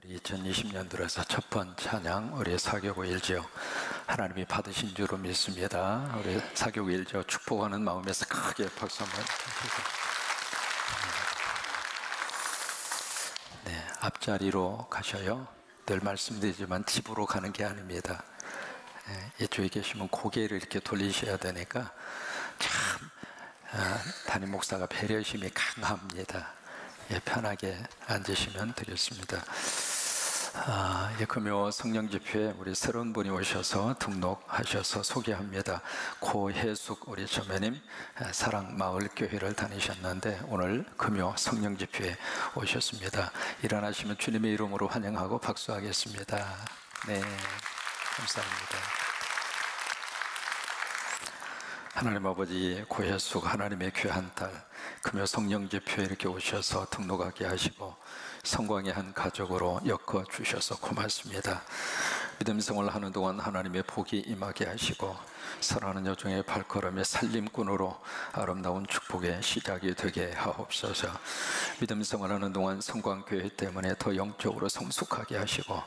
우리 2020년 들어서 첫 번 찬양 우리 사교구 일지역 하나님이 받으신 줄로 믿습니다. 우리 사교구 일지역 축복하는 마음에서 크게 박수 한번 주시죠. 네, 앞자리로 가셔요. 늘 말씀드리지만 집으로 가는 게 아닙니다. 이쪽에 계시면 고개를 이렇게 돌리셔야 되니까 참 담임 목사가 배려심이 강합니다. 편하게 앉으시면 되겠습니다. 금요 성령 집회에 우리 새로운 분이 오셔서 등록하셔서 소개합니다. 고혜숙 우리 자매님 사랑마을교회를 다니셨는데 오늘 금요 성령 집회에 오셨습니다. 일어나시면 주님의 이름으로 환영하고 박수하겠습니다. 네, 감사합니다. 하나님 아버지 고혜숙 하나님의 귀한 딸 금요 성령 집회에 이렇게 오셔서 등록하게 하시고 성광의 한 가족으로 엮어 주셔서 고맙습니다. 믿음 생활을 하는 동안 하나님의 복이 임하게 하시고 사랑하는 여종의 발걸음의 살림꾼으로 아름다운 축복의 시작이 되게 하옵소서. 믿음 생활하는 동안 성광교회 때문에 더 영적으로 성숙하게 하시고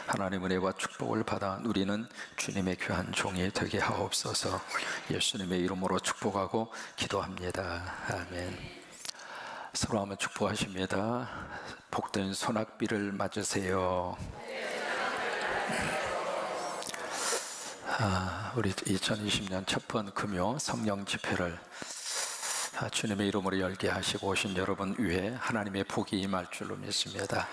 하나님 은혜와 축복을 받아 누리는 주님의 귀한 종이 되게 하옵소서. 예수님의 이름으로 축복하고 기도합니다. 아멘. 서로 한번 축복하십니다. 복된 소낙비를 맞으세요. 우리 2020년 첫 번 금요 성령 집회를 주님의 이름으로 열게 하시고 오신 여러분 위에 하나님의 복이 임할 줄로 믿습니다.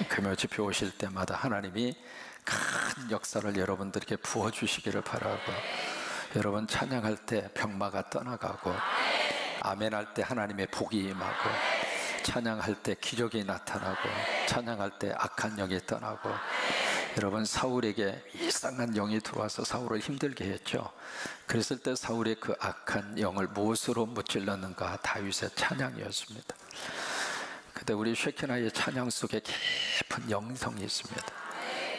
금요 집회 오실 때마다 하나님이 큰 역사를 여러분들에게 부어주시기를 바라고, 여러분 찬양할 때 병마가 떠나가고 아멘할 때 하나님의 복이 임하고, 찬양할 때 기적이 나타나고, 찬양할 때 악한 영이 떠나고, 여러분 사울에게 이상한 영이 들어와서 사울을 힘들게 했죠. 그랬을 때 사울의 그 악한 영을 무엇으로 무찔렀는가? 다윗의 찬양이었습니다. 근데 우리 쉐키나의 찬양 속에 깊은 영성이 있습니다.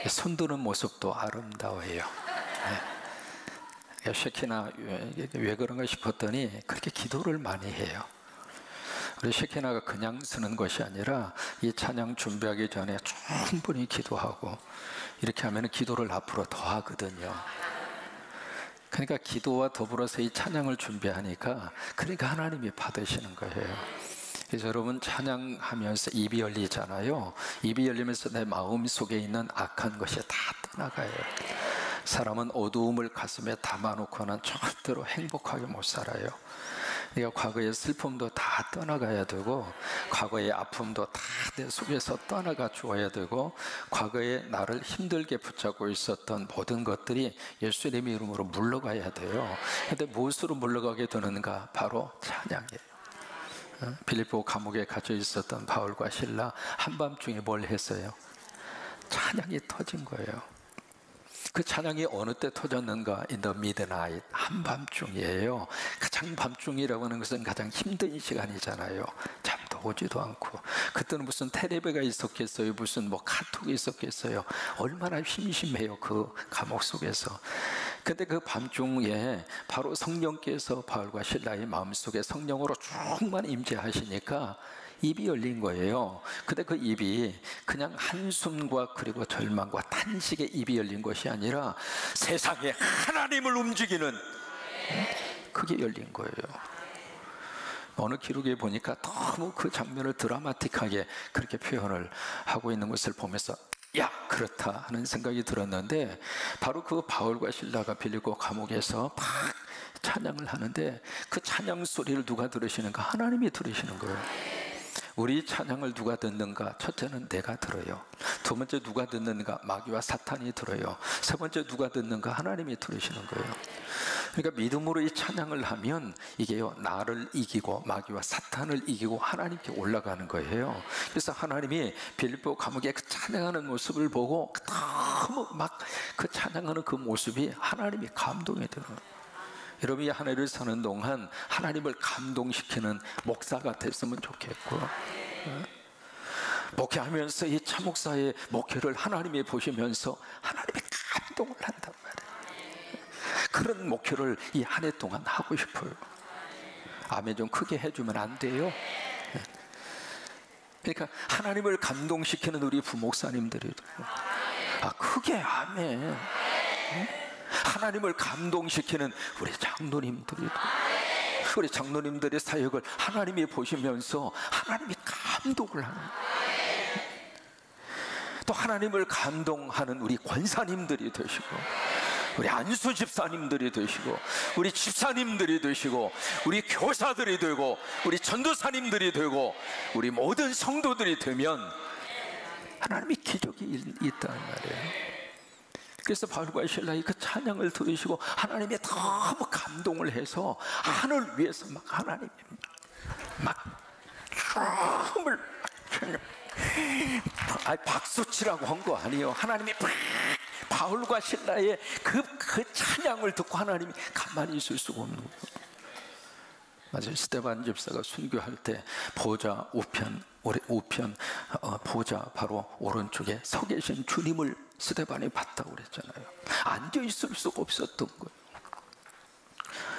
손드는 모습도 아름다워요. 쉐키나 왜 그런가 싶었더니 그렇게 기도를 많이 해요. 우리 쉐키나가 그냥 쓰는 것이 아니라 이 찬양 준비하기 전에 충분히 기도하고 이렇게 하면 기도를 앞으로 더 하거든요. 그러니까 기도와 더불어서 이 찬양을 준비하니까 그러니까 하나님이 받으시는 거예요. 그래서 여러분 찬양하면서 입이 열리잖아요. 입이 열리면서 내 마음 속에 있는 악한 것이 다 떠나가요. 사람은 어두움을 가슴에 담아놓고는 절대로 행복하게 못 살아요. 그러니까 과거의 슬픔도 다 떠나가야 되고, 과거의 아픔도 다 내 속에서 떠나가 주어야 되고, 과거에 나를 힘들게 붙잡고 있었던 모든 것들이 예수님의 이름으로 물러가야 돼요. 근데 무엇으로 물러가게 되는가? 바로 찬양이에요. 빌립보 감옥에 갇혀 있었던 바울과 실라 한밤중에 뭘 했어요? 찬양이 터진 거예요. 그 찬양이 어느 때 터졌는가? In the midnight, 한밤중이에요. 가장 밤중이라고 하는 것은 가장 힘든 시간이잖아요. 잠도 오지도 않고, 그때는 무슨 텔레비가 있었겠어요? 무슨 카톡이 있었겠어요? 얼마나 심심해요, 그 감옥 속에서. 근데 그 밤중에 바로 성령께서 바울과 실라의 마음속에 성령으로 충만 임재하시니까 입이 열린 거예요. 근데 그 입이 그냥 한숨과 그리고 절망과 탄식의 입이 열린 것이 아니라 세상에 하나님을 움직이는, 그게 열린 거예요. 어느 기록에 보니까 너무 그 장면을 드라마틱하게 그렇게 표현을 하고 있는 것을 보면서 야, 그렇다 하는 생각이 들었는데, 바로 그 바울과 실라가 빌립보 감옥에서 막 찬양을 하는데 그 찬양 소리를 누가 들으시는가? 하나님이 들으시는 거예요. 우리 찬양을 누가 듣는가? 첫째는 내가 들어요. 두 번째 누가 듣는가? 마귀와 사탄이 들어요. 세 번째 누가 듣는가? 하나님이 들으시는 거예요. 그러니까 믿음으로 이 찬양을 하면 이게요, 나를 이기고 마귀와 사탄을 이기고 하나님께 올라가는 거예요. 그래서 하나님이 빌립보 감옥에 그 찬양하는 모습을 보고 너무 막 그 찬양하는 그 모습이 하나님이 감동이 되는 거예요. 여러분이 한 해를 사는 동안 하나님을 감동시키는 목사가 됐으면 좋겠고, 목회하면서 이 참목사의 목회를 하나님이 보시면서 하나님이 감동을 한단 말이에요. 그런 목회를 이 한 해 동안 하고 싶어요. 아멘 좀 크게 해주면 안 돼요? 그러니까 하나님을 감동시키는 우리 부목사님들이 크게 아멘. 하나님을 감동시키는 우리 장로님들이, 우리 장로님들의 사역을 하나님이 보시면서 하나님이 감동을 하는, 또 하나님을 감동하는 우리 권사님들이 되시고, 우리 안수 집사님들이 되시고, 우리 집사님들이 되시고, 우리 교사들이 되고, 우리 전도사님들이 되고, 우리 모든 성도들이 되면 하나님이 기적이 있다는 말이에요. 그래서 바울과 실라의 그 찬양을 들으시고 하나님이 너무 감동을 해서 하늘 위에서 막 하나님이 막 춤을 박수치라고 한 거 아니에요. 하나님이 바울과 실라의 그 찬양을 듣고 하나님이 가만히 있을 수가 없는 거예요. 맞아요. 스데반 집사가 순교할 때 보좌 우편 보좌 바로 오른쪽에 서 계신 주님을 스데반이 봤다고 그랬잖아요. 앉아 있을 수가 없었던 거예요.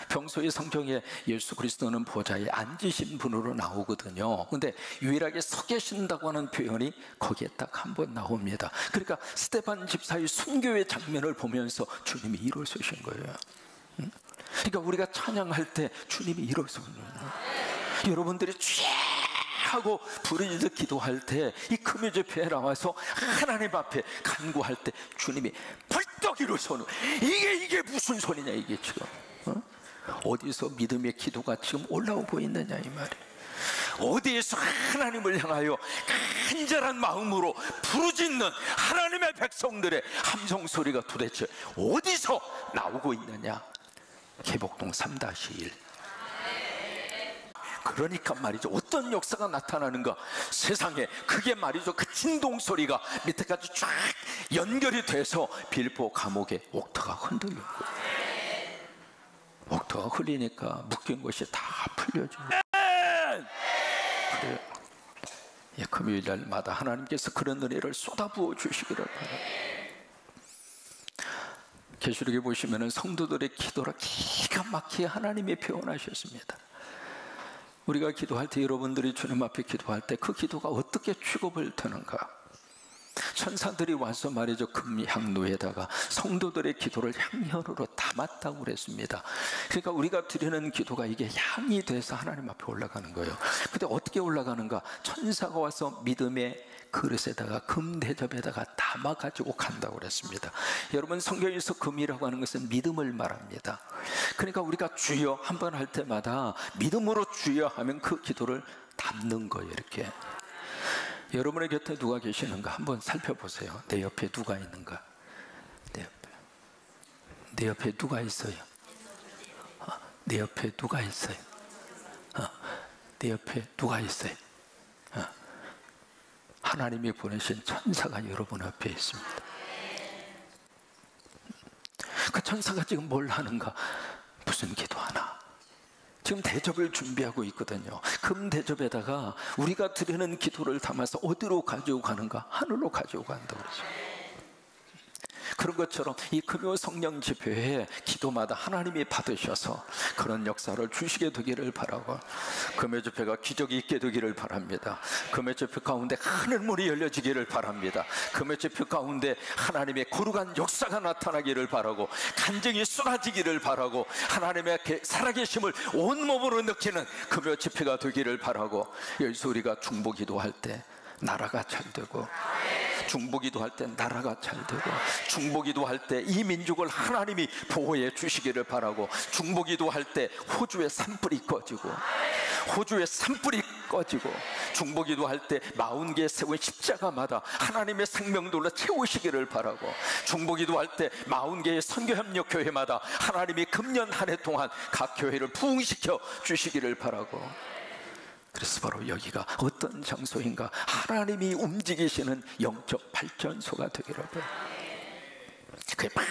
평소에 성경에 예수 그리스도는 보좌에 앉으신 분으로 나오거든요. 근데 유일하게 서 계신다고 하는 표현이 거기에 딱 한 번 나옵니다. 그러니까 스데반 집사의 순교의 장면을 보면서 주님이 일어서신 거예요. 그러니까 우리가 찬양할 때 주님이 일어서는 거예요. 여러분들이 주여 하고 부르짖어 기도할 때 이 금요 집회에 나와서 하나님 앞에 간구할 때 주님이 벌떡 일어서는, 이게 무슨 소리냐 이게 지금 어디서 믿음의 기도가 지금 올라오고 있느냐 이 말이에요. 어디에서 하나님을 향하여 간절한 마음으로 부르짖는 하나님의 백성들의 함성 소리가 도대체 어디서 나오고 있느냐. 계복동 3-1. 그러니까 말이죠, 어떤 역사가 나타나는가, 세상에 그게 말이죠, 그 진동 소리가 밑에까지 쫙 연결이 돼서 빌보 감옥의 옥터가 흔들린 거예요. 옥터가 흘리니까 묶인 것이 다 풀려지고. 그래요. 금요일날마다 하나님께서 그런 은혜를 쏟아부어 주시기를 바랍니다. 계시록에 보시면은 성도들의 기도를 기가 막히게 하나님이 표현하셨습니다. 우리가 기도할 때, 여러분들이 주님 앞에 기도할 때 그 기도가 어떻게 취급을 되는가. 천사들이 와서 말이죠, 금향로에다가 성도들의 기도를 향연으로 담았다고 그랬습니다. 그러니까 우리가 드리는 기도가 이게 향이 돼서 하나님 앞에 올라가는 거예요. 근데 어떻게 올라가는가? 천사가 와서 믿음의 그릇에다가 금 대접에다가 담아 가지고 간다고 그랬습니다. 여러분, 성경에서 금이라고 하는 것은 믿음을 말합니다. 그러니까 우리가 주여 한 번 할 때마다 믿음으로 주여 하면 그 기도를 담는 거예요. 이렇게. 여러분의 곁에 누가 계시는가 한번 살펴보세요. 내 옆에 누가 있는가? 내 옆에 누가 있어요? 내 옆에 누가 있어요? 내 옆에 누가 있어요? 하나님이 보내신 천사가 여러분 옆에 있습니다. 그 천사가 지금 뭘 하는가? 무슨 기도하나? 지금 대접을 준비하고 있거든요. 금 대접에다가 우리가 드리는 기도를 담아서 어디로 가지고 가는가? 하늘로 가지고 간다고 그러죠. 그런 것처럼 이 금요 성령 집회에 기도마다 하나님이 받으셔서 그런 역사를 주시게 되기를 바라고, 금요 집회가 기적이 있게 되기를 바랍니다. 금요 집회 가운데 하늘문이 열려지기를 바랍니다. 금요 집회 가운데 하나님의 거룩한 역사가 나타나기를 바라고, 간증이 쏟아지기를 바라고, 하나님의 살아계심을 온몸으로 느끼는 금요 집회가 되기를 바라고, 여기서 우리가 중보기도 할 때 나라가 잘 되고, 중보기도 할 때 나라가 잘 되고, 중보기도 할 때 이 민족을 하나님이 보호해 주시기를 바라고, 중보기도 할 때 호주의 산불이 꺼지고, 호주의 산불이 꺼지고, 중보기도 할 때 40개 세운 십자가마다 하나님의 생명들로 채우시기를 바라고, 중보기도 할 때 40개의 선교협력교회마다 하나님이 금년 한 해 동안 각 교회를 부흥시켜 주시기를 바라고. 그래서 바로 여기가 어떤 장소인가? 하나님이 움직이시는 영적 발전소가 되기를 바랍니다. 그게 막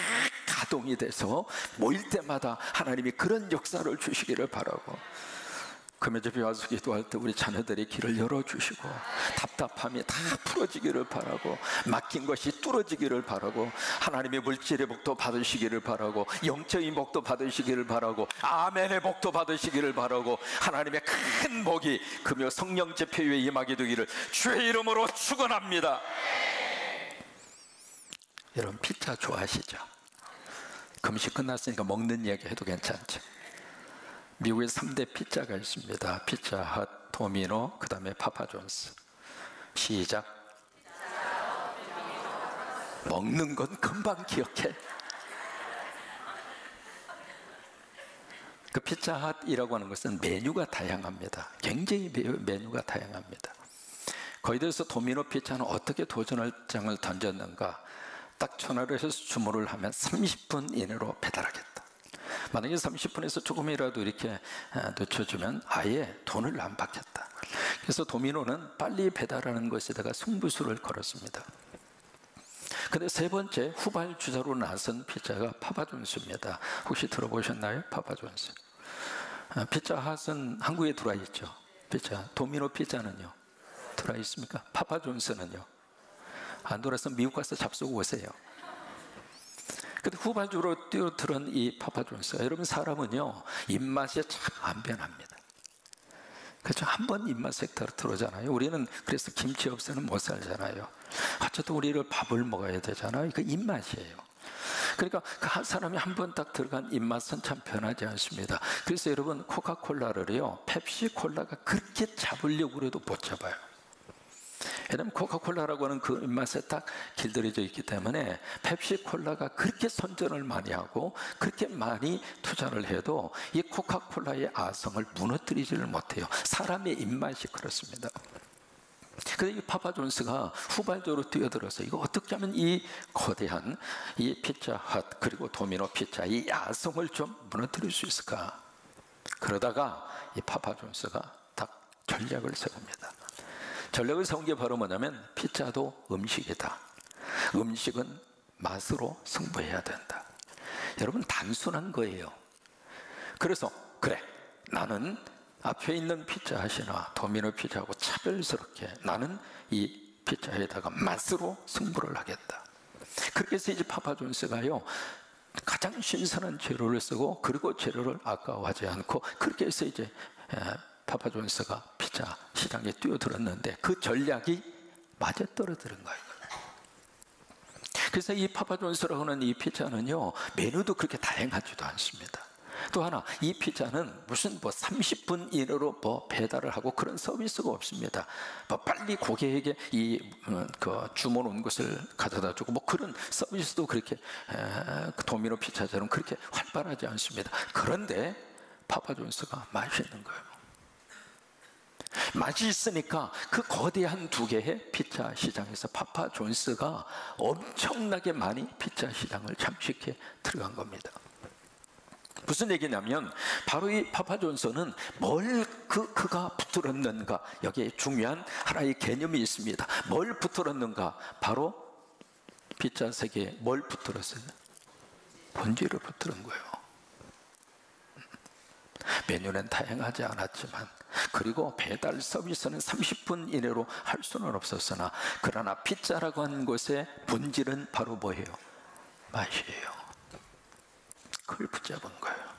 가동이 돼서 모일 때마다 하나님이 그런 역사를 주시기를 바라고, 금요 집에 와서 기도할 때 우리 자녀들의 길을 열어주시고 답답함이 다 풀어지기를 바라고 막힌 것이 뚫어지기를 바라고 하나님의 물질의 복도 받으시기를 바라고 영적인 복도 받으시기를 바라고 아멘의 복도 받으시기를 바라고 하나님의 큰 복이 금요 성령 집회에 임하게 되기를 주의 이름으로 축원합니다. 여러분 피자 좋아하시죠? 금식 끝났으니까 먹는 이야기 해도 괜찮죠? 미국에 3대 피자가 있습니다. 피자헛, 도미노, 그 다음에 파파존스. 시작. 먹는 건 금방 기억해. 그 피자헛이라고 하는 것은 메뉴가 다양합니다. 굉장히 메뉴가 다양합니다. 거기에 대해서 도미노 피자는 어떻게 도전장을 던졌는가? 딱 전화를 해서 주문을 하면 30분 이내로 배달하겠다. 만약에 30분에서 조금이라도 이렇게 늦춰주면 아예 돈을 안 받겠다. 그래서 도미노는 빨리 배달하는 것에다가 승부수를 걸었습니다. 근데 세 번째 후발주자로 나선 피자가 파파존스입니다. 혹시 들어보셨나요? 파파존스. 피자헛은 한국에 들어와 있죠. 피자. 도미노 피자는요? 들어와 있습니까? 파파존스는요? 안 돌아서 미국 가서 잡수고 오세요. 근데 후발주로 뛰어들은 이 파파존스가, 여러분 사람은요 입맛이 참 안 변합니다. 그렇죠? 한번 입맛에 들어오잖아요. 우리는 그래서 김치 없이는 못 살잖아요. 어쨌든 우리를 밥을 먹어야 되잖아요. 그 입맛이에요. 그러니까 그 한 사람이 한 번 딱 들어간 입맛은 참 변하지 않습니다. 그래서 여러분 코카콜라를요 펩시콜라가 그렇게 잡으려고 해도 못 잡아요. 왜냐하면 코카콜라라고 하는 그 입맛에 딱 길들여져 있기 때문에 펩시콜라가 그렇게 선전을 많이 하고 그렇게 많이 투자를 해도 이 코카콜라의 아성을 무너뜨리지를 못해요. 사람의 입맛이 그렇습니다. 그런데 이 파파존스가 후발적으로 뛰어들어서 이거 어떻게 하면 이 거대한 이 피자헛 그리고 도미노 피자 이 아성을 좀 무너뜨릴 수 있을까? 그러다가 이 파파존스가 딱 전략을 세웁니다. 전략을 세운 게 바로 뭐냐면 피자도 음식이다. 음식은 맛으로 승부해야 된다. 여러분 단순한 거예요. 그래서 그래 나는 앞에 있는 피자헛이나 도미노 피자하고 차별스럽게 나는 이 피자에다가 맛으로 승부를 하겠다. 그렇게 해서 이제 파파존스가요 가장 신선한 재료를 쓰고 그리고 재료를 아까워하지 않고 그렇게 해서 이제 파파존스가 피자 시장에 뛰어들었는데 그 전략이 맞아떨어지는 거예요. 그래서 이 파파존스라고 하는 이 피자는요 메뉴도 그렇게 다양하지도 않습니다. 또 하나 이 피자는 무슨 30분 이내로 배달을 하고 그런 서비스가 없습니다. 빨리 고객에게 그 주문 온 것을 가져다 주고 그런 서비스도 그렇게 도미노 피자처럼 그렇게 활발하지 않습니다. 그런데 파파존스가 맛있는 거예요. 맛이 있으니까 그 거대한 두 개의 피자 시장에서 파파존스가 엄청나게 많이 피자 시장을 잠식해 들어간 겁니다. 무슨 얘기냐면 바로 이 파파존스는 뭘 그가 붙들었는가, 여기에 중요한 하나의 개념이 있습니다. 뭘 붙들었는가? 바로 피자 세계에 뭘 붙들었어요? 본질을 붙들은 거예요. 메뉴는 다양하지 않았지만 그리고 배달 서비스는 30분 이내로 할 수는 없었으나 그러나 피자라고 하는 것의 본질은 바로 뭐예요? 맛이에요. 그걸 붙잡은 거예요.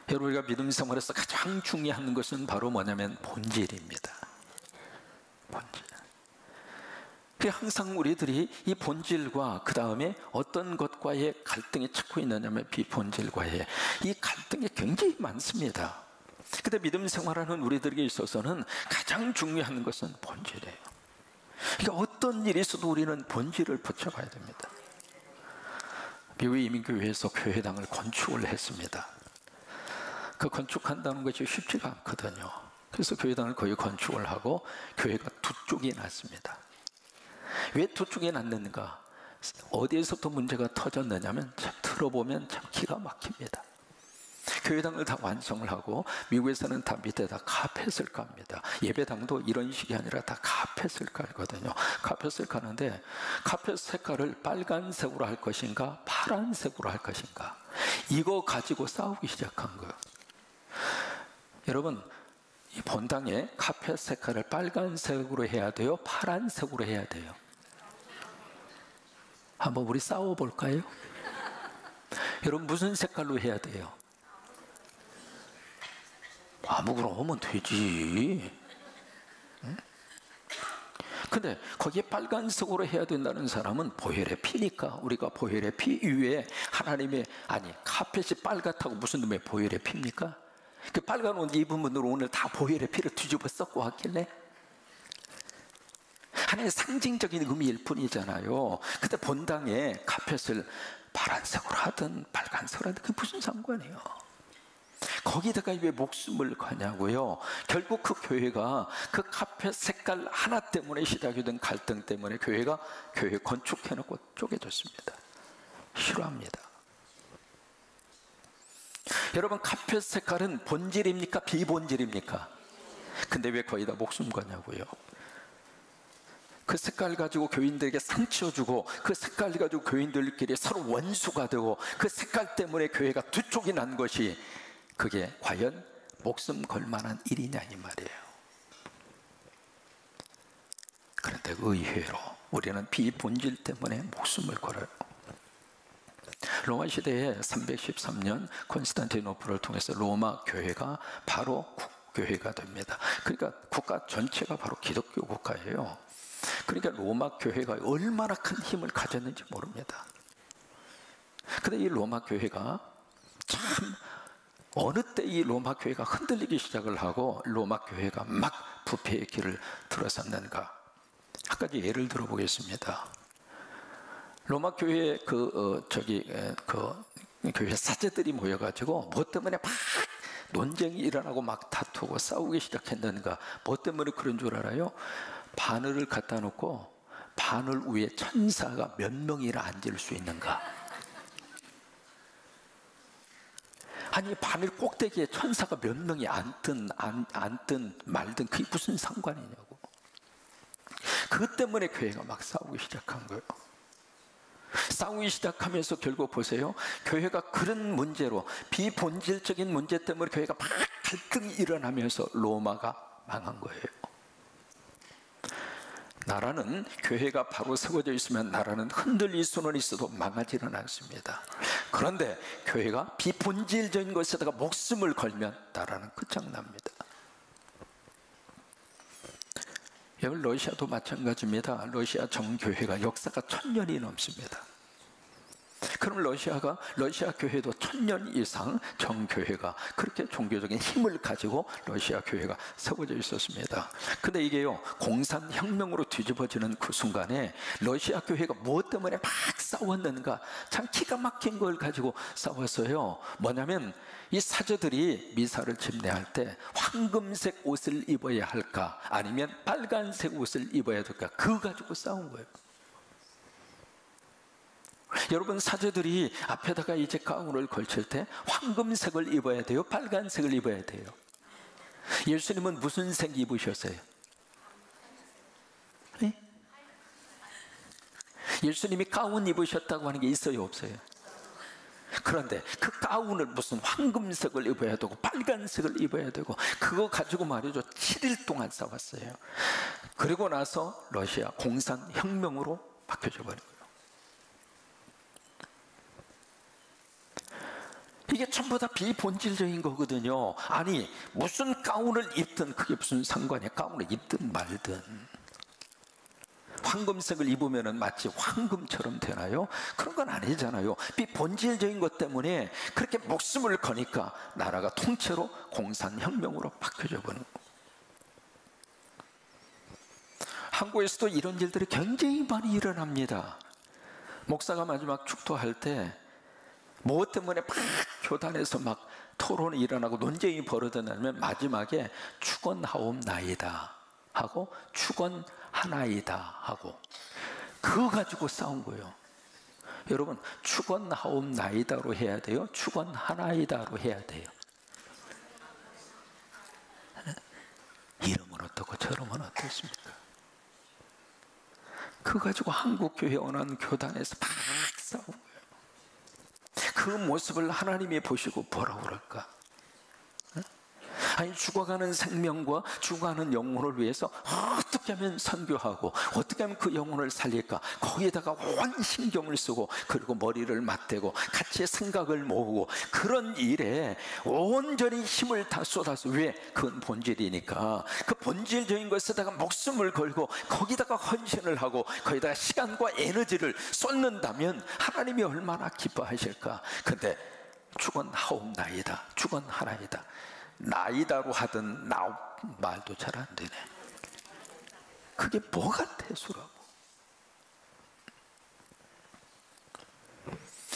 여러분 우리가 믿음 생활에서 가장 중요한 것은 바로 뭐냐면 본질입니다. 본질. 항상 우리들이 이 본질과 그 다음에 어떤 것과의 갈등이 찾고 있느냐면 비본질과의 이 갈등이 굉장히 많습니다. 근데 믿음 생활하는 우리들에게 있어서는 가장 중요한 것은 본질이에요. 그러니까 어떤 일이 있어도 우리는 본질을 붙잡아야 됩니다. 미국 이민교회에서 교회당을 건축을 했습니다. 그 건축한다는 것이 쉽지가 않거든요. 그래서 교회당을 거의 건축을 하고 교회가 두 쪽이 났습니다. 왜 두 쪽이 났는가? 어디에서부터 문제가 터졌느냐면 참 들어보면 참 기가 막힙니다. 교회당을 다 완성을 하고 미국에서는 다 밑에다 카펫을 깝니다. 예배당도 이런 식이 아니라 다 카펫을 깔거든요. 카펫을 까는데 카펫 색깔을 빨간색으로 할 것인가 파란색으로 할 것인가 이거 가지고 싸우기 시작한 거예요. 여러분, 이 본당의 카펫 색깔을 빨간색으로 해야 돼요? 파란색으로 해야 돼요? 한번 우리 싸워볼까요? 여러분, 무슨 색깔로 해야 돼요? 아무거나 하면 되지. 응? 근데 거기에 빨간색으로 해야 된다는 사람은 보혈의 피니까, 우리가 보혈의 피 위에 하나님의, 아니 카펫이 빨갛다고 무슨 놈의 보혈의 피입니까? 그 빨간 옷 입은 분들은 오늘 다 보혈의 피를 뒤집어 썼고 왔길래 하나의 상징적인 의미일 뿐이잖아요. 근데 본당에 카펫을 파란색으로 하든 빨간색으로 하든 그게 무슨 상관이에요? 거기다가 왜 목숨을 거냐고요? 결국 그 교회가 그 카펫 색깔 하나 때문에 시작이 된 갈등 때문에 교회가 교회 건축해놓고 쪼개졌습니다. 싫어합니다. 여러분, 카펫 색깔은 본질입니까? 비본질입니까? 근데 왜 거기다 목숨 거냐고요? 그 색깔 가지고 교인들에게 상처 주고, 그 색깔 가지고 교인들끼리 서로 원수가 되고, 그 색깔 때문에 교회가 두 쪽이 난 것이, 그게 과연 목숨 걸 만한 일이냐 이 말이에요. 그런데 의외로 우리는 비본질 때문에 목숨을 걸어요. 로마 시대에 313년 콘스탄티노플을 통해서 로마 교회가 바로 국교회가 됩니다. 그러니까 국가 전체가 바로 기독교 국가예요. 그러니까 로마 교회가 얼마나 큰 힘을 가졌는지 모릅니다. 근데 이 로마 교회가 참, 어느 때 이 로마 교회가 흔들리기 시작을 하고 로마 교회가 막 부패의 길을 들어섰는가? 한 가지 예를 들어보겠습니다. 로마 교회 교회 사제들이 모여가지고 뭐 때문에 막 논쟁이 일어나고 막 다투고 싸우기 시작했는가? 뭐 때문에 그런 줄 알아요? 바늘을 갖다 놓고 바늘 위에 천사가 몇 명이나 앉을 수 있는가? 아니, 바늘 꼭대기에 천사가 몇 명이 앉든 말든 그게 무슨 상관이냐고. 그것 때문에 교회가 막 싸우기 시작한 거예요. 싸우기 시작하면서 결국 보세요. 교회가 그런 문제로, 비본질적인 문제 때문에 교회가 막 갈등이 일어나면서 로마가 망한 거예요. 나라는, 교회가 바로 세워져 있으면 나라는 흔들릴 수는 있어도 망하지는 않습니다. 그런데 교회가 비본질적인 것에다가 목숨을 걸면 나라는 끝장납니다. 여기 러시아도 마찬가지입니다. 러시아 정교회가 역사가 1000년이 넘습니다. 그럼 러시아 교회도 1000년 이상 정교회가 그렇게 종교적인 힘을 가지고 러시아 교회가 세워져 있었습니다. 근데 이게요, 공산혁명으로 뒤집어지는 그 순간에 러시아 교회가 무엇 때문에 막 싸웠는가? 참 기가 막힌 걸 가지고 싸웠어요. 뭐냐면 이 사제들이 미사를 집례할 때 황금색 옷을 입어야 할까, 아니면 빨간색 옷을 입어야 될까, 그거 가지고 싸운 거예요. 여러분, 사제들이 앞에다가 이제 가운을 걸칠 때 황금색을 입어야 돼요? 빨간색을 입어야 돼요? 예수님은 무슨 색 입으셨어요? 네? 예수님이 가운 입으셨다고 하는 게 있어요, 없어요? 그런데 그 가운을 무슨 황금색을 입어야 되고 빨간색을 입어야 되고, 그거 가지고 말이죠, 7일 동안 싸웠어요. 그리고 나서 러시아 공산혁명으로 바뀌어져 버린 거예요. 이게 전부 다 비본질적인 거거든요. 아니, 무슨 가운을 입든 그게 무슨 상관이야. 가운을 입든 말든. 황금색을 입으면 마치 황금처럼 되나요? 그런 건 아니잖아요. 비본질적인 것 때문에 그렇게 목숨을 거니까 나라가 통째로 공산혁명으로 바뀌어져 버린 거예요. 한국에서도 이런 일들이 굉장히 많이 일어납니다. 목사가 마지막 축도할 때 무엇 때문에 막 교단에서 막 토론이 일어나고 논쟁이 벌어졌냐면 마지막에 축원하옵나이다 하고 축원하나이다 하고 그거 가지고 싸운 거예요. 여러분, 축원하옵나이다로 해야 돼요? 축원하나이다로 해야 돼요? 이름은 어떻고 저름은 어떻습니까? 그거 가지고 한국교회 어느 교단에서 막 싸운 거예요. 그 모습을 하나님이 보시고 뭐라고 그럴까? 아니, 죽어가는 생명과 죽어가는 영혼을 위해서 어떻게 하면 선교하고 어떻게 하면 그 영혼을 살릴까, 거기에다가 온 신경을 쓰고, 그리고 머리를 맞대고 같이 생각을 모으고, 그런 일에 온전히 힘을 다 쏟아서, 왜? 그건 본질이니까 그 본질적인 것에다가 목숨을 걸고 거기다가 헌신을 하고 거기다가 시간과 에너지를 쏟는다면 하나님이 얼마나 기뻐하실까. 근데 죽은하옵나이다, 죽은하나이다, 나이다로 하든 나옵 말도 잘 안 되네. 그게 뭐가 대수라고.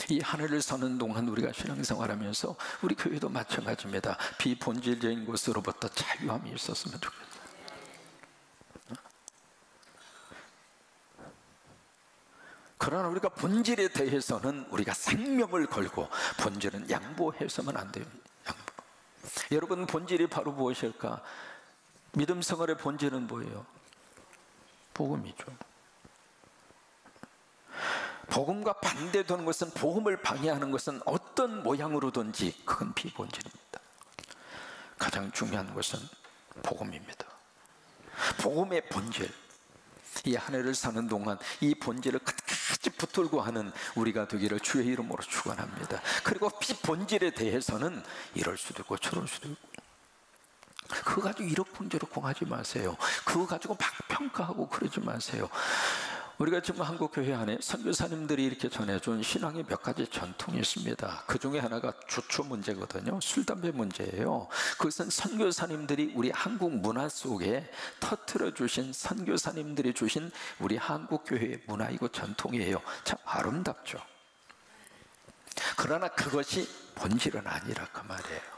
이 하늘을 서는 동안 우리가 신앙생활하면서 우리 교회도 마찬가지입니다. 비본질적인 것으로부터 자유함이 있었으면 좋겠어요. 그러나 우리가 본질에 대해서는 우리가 생명을 걸고, 본질은 양보해서는 안 돼요. 양보. 여러분, 본질이 바로 무엇일까? 믿음 생활의 본질은 뭐예요? 복음이죠. 복음과 반대되는 것은, 복음을 방해하는 것은 어떤 모양으로든지 그건 비본질입니다. 가장 중요한 것은 복음입니다. 복음의 본질, 이 하늘을 사는 동안 이 본질을 끝까지 붙들고 하는 우리가 되기를 주의 이름으로 축원합니다. 그리고 비본질에 대해서는 이럴 수도 있고 저럴 수도 있고, 그거 가지고 이러쿵저러쿵 하지 마세요. 그거 가지고 막 평가하고 그러지 마세요. 우리가 지금 한국교회 안에 선교사님들이 이렇게 전해준 신앙의 몇 가지 전통이 있습니다. 그 중에 하나가 주초 문제거든요. 술, 담배 문제예요. 그것은 선교사님들이 우리 한국 문화 속에 터뜨려 주신, 선교사님들이 주신 우리 한국교회의 문화이고 전통이에요. 참 아름답죠. 그러나 그것이 본질은 아니라 그 말이에요.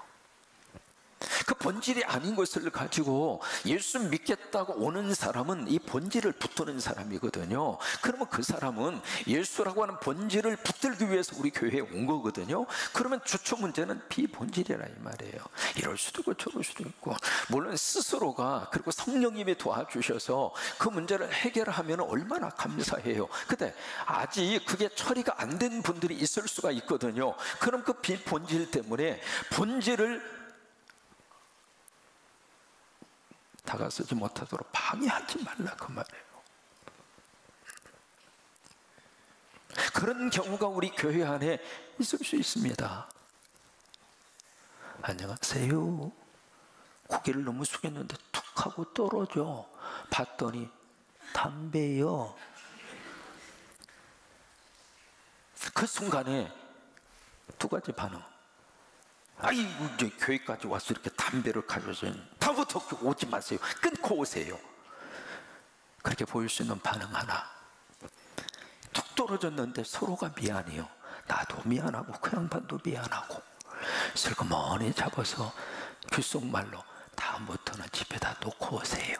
그 본질이 아닌 것을 가지고 예수 믿겠다고 오는 사람은 이 본질을 붙드는 사람이거든요. 그러면 그 사람은 예수라고 하는 본질을 붙들기 위해서 우리 교회에 온 거거든요. 그러면 주초 문제는 비본질이라 이 말이에요. 이럴 수도 있고 저럴 수도 있고, 물론 스스로가, 그리고 성령님이 도와주셔서 그 문제를 해결하면 얼마나 감사해요. 근데 아직 그게 처리가 안 된 분들이 있을 수가 있거든요. 그럼 그 비본질 때문에 본질을 다가서지 못하도록 방해하지 말라 그 말이에요. 그런 경우가 우리 교회 안에 있을 수 있습니다. 안녕하세요. 고개를 너무 숙였는데 툭 하고 떨어져. 봤더니 담배요. 그 순간에 두 가지 반응. 아이고, 이제 교회까지 와서 이렇게 담배를 가져서 다음부터 오지 마세요. 끊고 오세요. 그렇게 보일 수 있는 반응 하나. 툭 떨어졌는데 서로가 미안해요. 나도 미안하고 그 양반도 미안하고, 슬그머니 잡아서 귓속말로 다음부터는 집에다 놓고 오세요.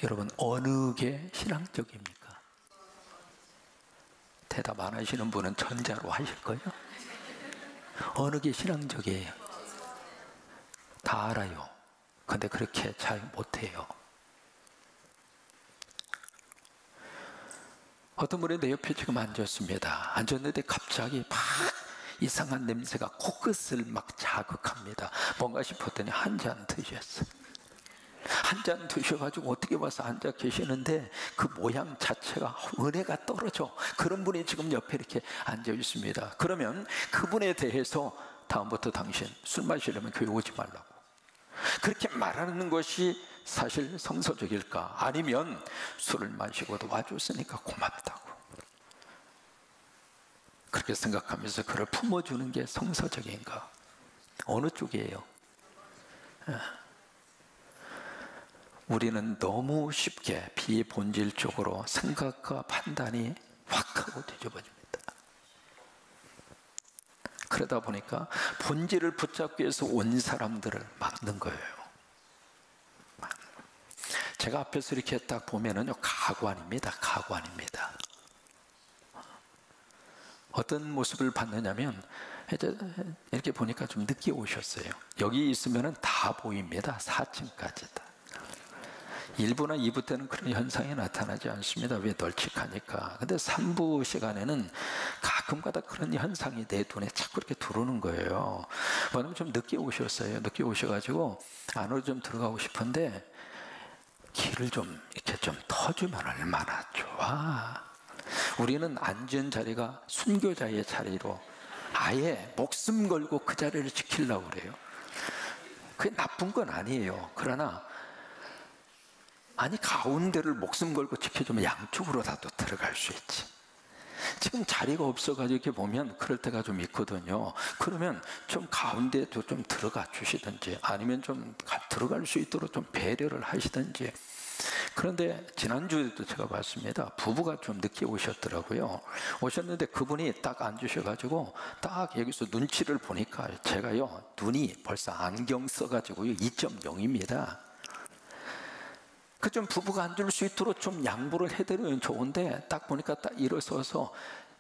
여러분, 어느 게 신앙적입니까? 대답 안 하시는 분은 전자로 하실 거예요? 어느 게 신앙적이에요? 다 알아요. 근데 그렇게 잘 못해요. 어떤 분이 내 옆에 지금 앉았습니다. 앉았는데 갑자기 막 이상한 냄새가 코끝을 막 자극합니다. 뭔가 싶었더니 한 잔 드셨어요. 한 잔 드셔가지고 어떻게 봐서 앉아 계시는데 그 모양 자체가 은혜가 떨어져. 그런 분이 지금 옆에 이렇게 앉아 있습니다. 그러면 그분에 대해서 다음부터 당신 술 마시려면 교회 오지 말라고, 그렇게 말하는 것이 사실 성서적일까? 아니면 술을 마시고도 와줬으니까 고맙다고 그렇게 생각하면서 그를 품어주는 게 성서적인가? 어느 쪽이에요? 우리는 너무 쉽게 비본질적으로 생각과 판단이 확 하고 뒤집어집니다. 그러다 보니까 본질을 붙잡기 위해서 온 사람들을 막는 거예요. 제가 앞에서 이렇게 딱 보면은요, 가관입니다. 가관입니다. 어떤 모습을 봤느냐면, 이제 이렇게 보니까 좀 늦게 오셨어요. 여기 있으면은 다 보입니다. 4층까지 다. 1부나 2부 때는 그런 현상이 나타나지 않습니다. 왜? 널찍하니까. 근데 3부 시간에는 가끔가다 그런 현상이 내 눈에 자꾸 이렇게 들어오는 거예요. 뭐냐면 좀 늦게 오셨어요. 늦게 오셔가지고 안으로 좀 들어가고 싶은데 길을 좀 이렇게 좀 터주면 얼마나 좋아. 우리는 앉은 자리가 순교자의 자리로 아예 목숨 걸고 그 자리를 지키려고 그래요. 그게 나쁜 건 아니에요. 그러나 아니 가운데를 목숨 걸고 지켜주면 양쪽으로 다도 들어갈 수 있지. 지금 자리가 없어가지고 이렇게 보면 그럴 때가 좀 있거든요. 그러면 좀 가운데도 좀 들어가 주시든지 아니면 좀 들어갈 수 있도록 좀 배려를 하시든지. 그런데 지난주에도 제가 봤습니다. 부부가 좀 늦게 오셨더라고요. 오셨는데 그분이 딱 앉으셔가지고 딱 여기서 눈치를 보니까 제가요 눈이 벌써 안경 써가지고요 2.0입니다. 그 좀 부부가 앉을 수 있도록 좀 양보를 해드리면 좋은데 딱 보니까 딱 일어서서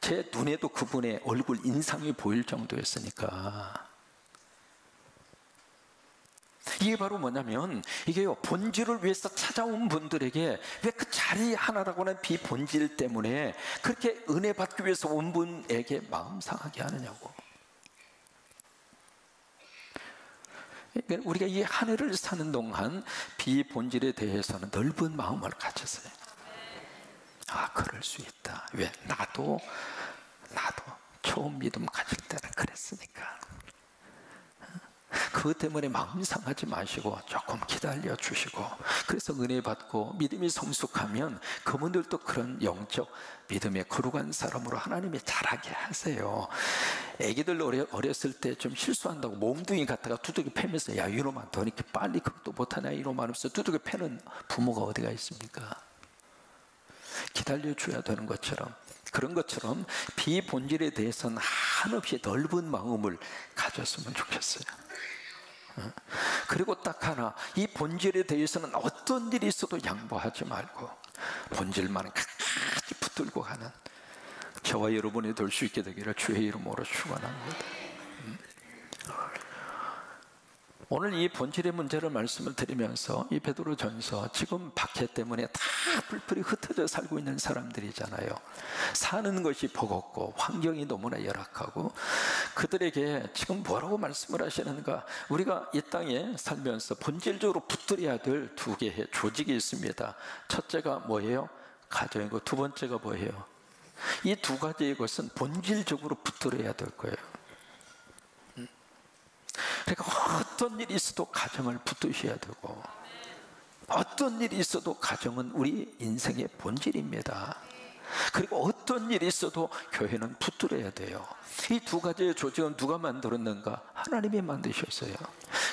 제 눈에도 그분의 얼굴 인상이 보일 정도였으니까. 이게 바로 뭐냐면 이게요 본질을 위해서 찾아온 분들에게 왜 그 자리 하나라고 하는 비본질 때문에 그렇게 은혜 받기 위해서 온 분에게 마음 상하게 하느냐고. 우리가 이 한 해를 사는 동안 비본질에 대해서는 넓은 마음을 가졌어요. 아, 그럴 수 있다. 왜? 나도 처음 믿음 가질 때는 그랬으니까. 그것 때문에 마음 상하지 마시고 조금 기다려 주시고, 그래서 은혜 받고 믿음이 성숙하면 그분들도 그런 영적 믿음의 거룩한 사람으로 하나님이 자라게 하세요. 애기들 어렸을 때 좀 실수한다고 몸뚱이 갖다가 두들겨 패면서 야 이놈아 너 이렇게 빨리 그것도 못하냐 이놈아 하면서 두들겨 패는 부모가 어디가 있습니까? 기다려 줘야 되는 것처럼, 그런 것처럼 비본질에 대해서는 한없이 넓은 마음을 가졌으면 좋겠어요. 그리고 딱 하나, 이 본질에 대해서는 어떤 일이 있어도 양보하지 말고 본질만 끝까지 붙들고 가는 저와 여러분이 될 수 있게 되기를 주의 이름으로 축원합니다. 오늘 이 본질의 문제를 말씀을 드리면서 이 베드로전서, 지금 박해 때문에 다 뿔뿔이 흩어져 살고 있는 사람들이잖아요. 사는 것이 버겁고 환경이 너무나 열악하고, 그들에게 지금 뭐라고 말씀을 하시는가? 우리가 이 땅에 살면서 본질적으로 붙들어야 될 두 개의 조직이 있습니다. 첫째가 뭐예요? 가정이고, 두 번째가 뭐예요? 이 두 가지의 것은 본질적으로 붙들어야 될 거예요. 그러니까 어떤 일이 있어도 가정을 붙드셔야 되고, 어떤 일이 있어도 가정은 우리 인생의 본질입니다. 그리고 어떤 일이 있어도 교회는 붙들어야 돼요. 이 두 가지의 조직은 누가 만들었는가? 하나님이 만드셨어요.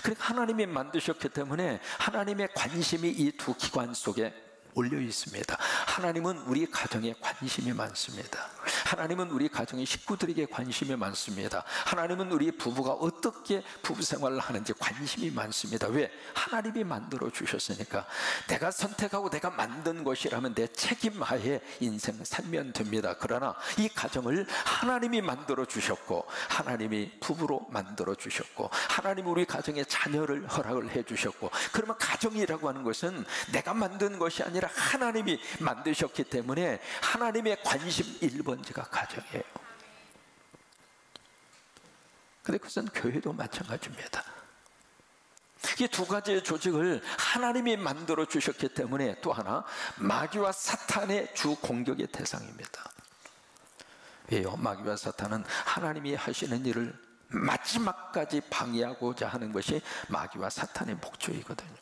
그러니까 하나님이 만드셨기 때문에 하나님의 관심이 이 두 기관 속에 올려 있습니다. 하나님은 우리 가정에 관심이 많습니다. 하나님은 우리 가정의 식구들에게 관심이 많습니다. 하나님은 우리 부부가 어떻게 부부 생활을 하는지 관심이 많습니다. 왜? 하나님이 만들어 주셨으니까. 내가 선택하고 내가 만든 것이라면 내 책임하에 인생 살면 됩니다. 그러나 이 가정을 하나님이 만들어 주셨고, 하나님이 부부로 만들어 주셨고, 하나님이 우리 가정에 자녀를 허락을 해 주셨고, 그러면 가정이라고 하는 것은 내가 만든 것이 아니라 하나님이 만드셨기 때문에 하나님의 관심 1번지가 가정이에요. 근데 그것은 교회도 마찬가지입니다. 이 두 가지의 조직을 하나님이 만들어 주셨기 때문에 또 하나, 마귀와 사탄의 주 공격의 대상입니다. 왜요? 마귀와 사탄은 하나님이 하시는 일을 마지막까지 방해하고자 하는 것이 마귀와 사탄의 목적이거든요.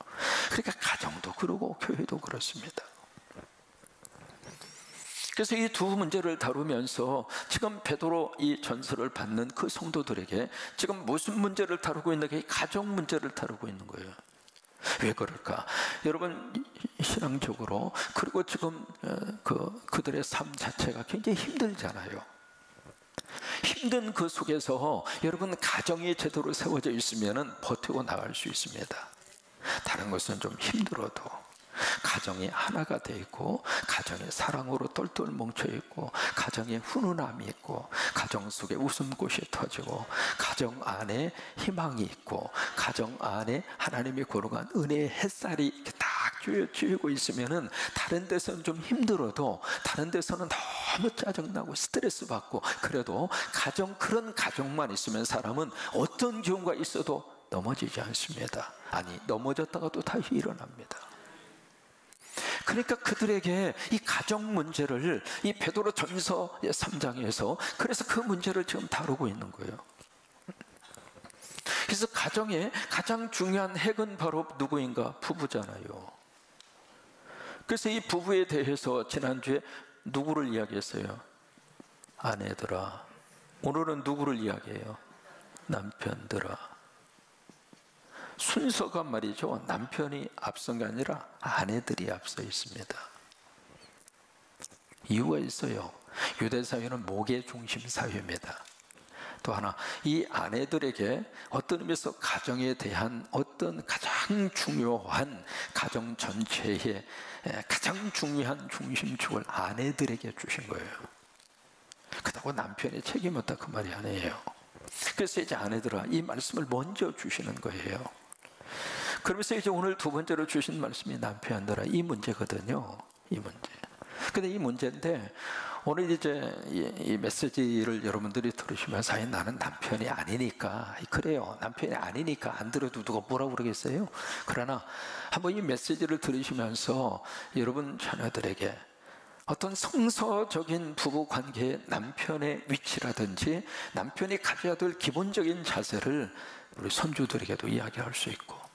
그러니까 가정도 그러고 교회도 그렇습니다. 그래서 이 두 문제를 다루면서 지금 베드로 이 전서를 받는 그 성도들에게 지금 무슨 문제를 다루고 있는 게 가정 문제를 다루고 있는 거예요. 왜 그럴까? 여러분, 신앙적으로, 그리고 지금 그들의 삶 자체가 굉장히 힘들잖아요. 힘든 그 속에서 여러분, 가정이 제대로 세워져 있으면 버티고 나갈 수 있습니다. 다른 것은 좀 힘들어도 가정이 하나가 돼 있고, 가정에 사랑으로 똘똘 뭉쳐 있고, 가정에 훈훈함이 있고, 가정 속에 웃음꽃이 터지고, 가정 안에 희망이 있고, 가정 안에 하나님이 거룩한 은혜의 햇살이 딱 쥐고 있으면은 다른 데서는 좀 힘들어도 다른 데서는 너무 짜증나고 스트레스 받고, 그래도 그런 가정만 있으면 사람은 어떤 경우가 있어도 넘어지지 않습니다. 아니, 넘어졌다가도 다시 일어납니다. 그러니까 그들에게 이 가정 문제를 이 베드로전서 3장에서 그래서 그 문제를 지금 다루고 있는 거예요. 그래서 가정의 가장 중요한 핵은 바로 누구인가? 부부잖아요. 그래서 이 부부에 대해서 지난주에 누구를 이야기했어요? 아내들아. 오늘은 누구를 이야기해요? 남편들아. 순서가 말이죠, 남편이 앞선 게 아니라 아내들이 앞서 있습니다. 이유가 있어요. 유대 사회는 목의 중심 사회입니다. 또 하나, 이 아내들에게 어떤 의미에서 가정에 대한 어떤 가장 중요한, 가정 전체의 가장 중요한 중심축을 아내들에게 주신 거예요. 그렇다고 남편의 책임이 없다 그 말이 아니에요. 그래서 이제 아내들아, 이 말씀을 먼저 주시는 거예요. 그러면서 이제 오늘 두 번째로 주신 말씀이 남편들아, 이 문제거든요. 이 문제. 근데 이 문제인데 오늘 이제 이 메시지를 여러분들이 들으시면서 나는 남편이 아니니까, 그래요, 남편이 아니니까 안 들어도 누가 뭐라고 그러겠어요? 그러나 한번 이 메시지를 들으시면서 여러분 자녀들에게 어떤 성서적인 부부관계의 남편의 위치라든지 남편이 가져야 될 기본적인 자세를 우리 손주들에게도 이야기할 수 있고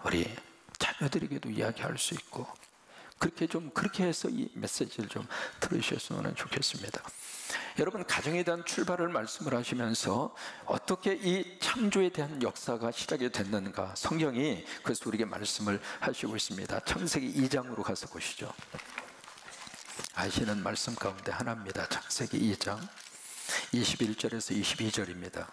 우리 자녀들에게도 이야기할 수 있고, 그렇게 해서 이 메시지를 좀 들으셨으면 좋겠습니다. 여러분, 가정에 대한 출발을 말씀을 하시면서 어떻게 이 창조에 대한 역사가 시작이 됐는가, 성경이 그래서 우리에게 말씀을 하시고 있습니다. 창세기 2장으로 가서 보시죠. 아시는 말씀 가운데 하나입니다. 창세기 2장 21절에서 22절입니다.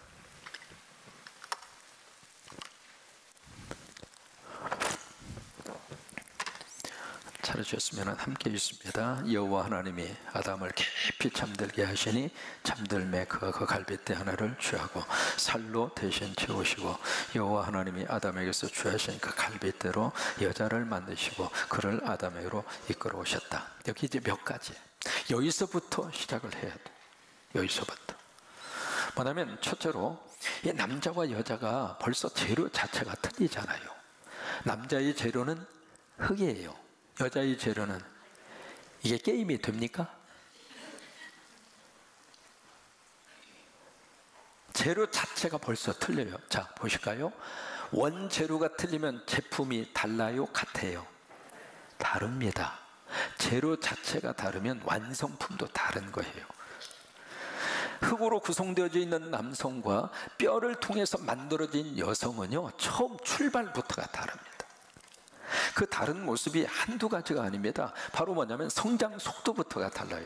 찾으셨으면 함께 있습니다. 여호와 하나님이 아담을 깊이 잠들게 하시니 잠들매 그가 그 갈빗대 하나를 취하고 살로 대신 채우시고, 여호와 하나님이 아담에게서 취하신 그 갈빗대로 여자를 만드시고 그를 아담에게로 이끌어 오셨다. 여기 이제 몇 가지, 여기서부터 시작을 해야 돼. 여기서부터 뭐냐면, 첫째로 이 남자와 여자가 벌써 재료 자체가 틀리잖아요. 남자의 재료는 흙이에요. 여자의 재료는, 이게 게임이 됩니까? 재료 자체가 벌써 틀려요. 자, 보실까요? 원재료가 틀리면 제품이 달라요? 같아요? 다릅니다. 재료 자체가 다르면 완성품도 다른 거예요. 흙으로 구성되어져 있는 남성과 뼈를 통해서 만들어진 여성은요, 처음 출발부터가 다릅니다. 그 다른 모습이 한두 가지가 아닙니다. 바로 뭐냐면 성장 속도부터가 달라요.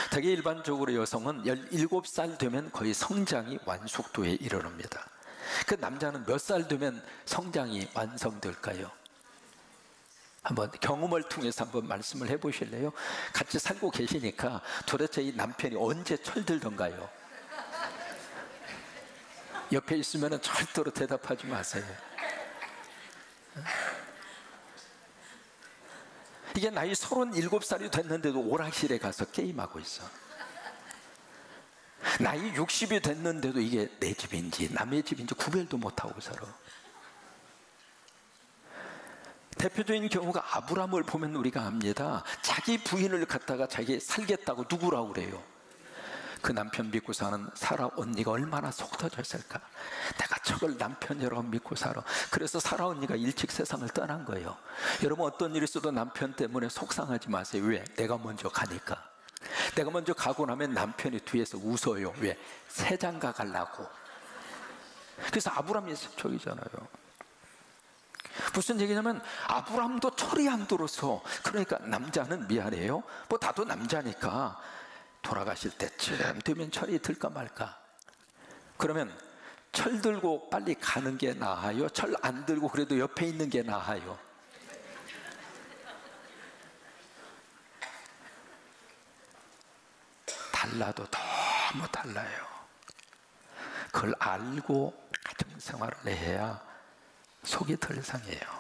되게 일반적으로 여성은 17살 되면 거의 성장이 완숙도에 이르릅니다. 그 남자는 몇 살 되면 성장이 완성될까요? 한번 경험을 통해서 한번 말씀을 해보실래요? 같이 살고 계시니까 도대체 이 남편이 언제 철들던가요? 옆에 있으면 절대로 대답하지 마세요. 이게 나이 37살이 됐는데도 오락실에 가서 게임하고 있어. 나이 60이 됐는데도 이게 내 집인지 남의 집인지 구별도 못하고 살아. 대표적인 경우가 아브라함을 보면 우리가 압니다. 자기 부인을 갖다가 자기 살겠다고 누구라고 그래요? 그 남편 믿고 사는 사라 언니가 얼마나 속 터졌을까? 내가 저걸 남편이라고 믿고 살아. 그래서 사라 언니가 일찍 세상을 떠난 거예요. 여러분, 어떤 일이 있어도 남편 때문에 속상하지 마세요. 왜? 내가 먼저 가니까. 내가 먼저 가고 나면 남편이 뒤에서 웃어요. 왜? 새 장가 가려고. 그래서 아브라함이 저기잖아요. 무슨 얘기냐면 아브라함도 철이 안 들어서, 그러니까 남자는 미안해요. 뭐 나도 남자니까 돌아가실 때쯤 되면 철이 들까 말까. 그러면 철 들고 빨리 가는 게 나아요? 철 안 들고 그래도 옆에 있는 게 나아요? 달라도 너무 달라요. 그걸 알고 가정생활을 해야 속이 덜 상해요.